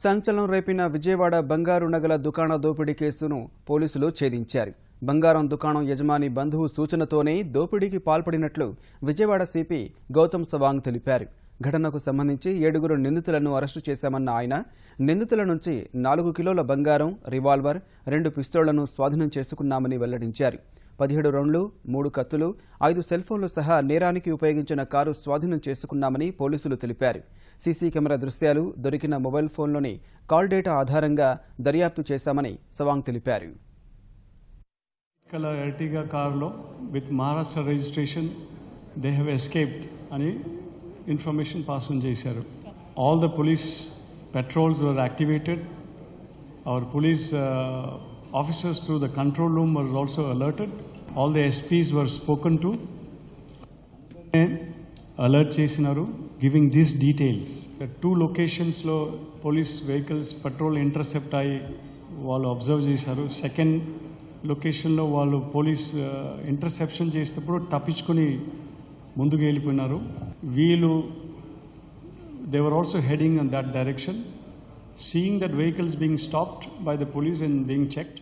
సంచలనం రేపిన విజయవాడ బంగారు నగల దుకాణ దోపిడీ కేసును పోలీసులు ఛేదించారు. బంగారం దుకాణం యజమాని బంధువు సూచనతోనే దోపిడీకి పాల్పడినట్లు విజయవాడ సిపి గౌతమ్ సవాంగ్ తెలిపారు. ఘటనకు సంబంధించి 7 నిందితులను అరెస్టు చేశామన్న ఆయన నిందితుల నుంచి 4 కిలోల బంగారం, రివాల్వర్, 2 పిస్తోళ్లను స్వాధీనం చేసుకున్నామని వెల్లడించారు. 17 రౌండ్లు, 3 కత్తులు, 5 సెల్ ఫోన్లు సహా నేరానికి ఉపయోగించిన కారు స్వాధీనం చేసుకున్నామని పోలీసులు తెలిపారు. సీసీ కెమెరా దృశ్యాలు, దొరికిన మొబైల్ ఫోన్లోని కాల్ డేటా ఆధారంగా దర్యాప్తు చేశామని సవాంగ్ తెలిపారు. Ertiga carlo with Maharashtra registration, they have escaped ani information pass on chesaru. All the police patrols were activated. Our police officers through the control room were also alerted. All the SPs were spoken to. Alert chesinaru, giving these details. The 2 locations lo police vehicles patrol intercept ayi vallu observe chesaru. Second location lo vallu police interception chestappudu tappichukoni munduku vellipoyinaru. Veelu they were also heading in that direction. Seeing that vehicles being stopped by the police and being checked,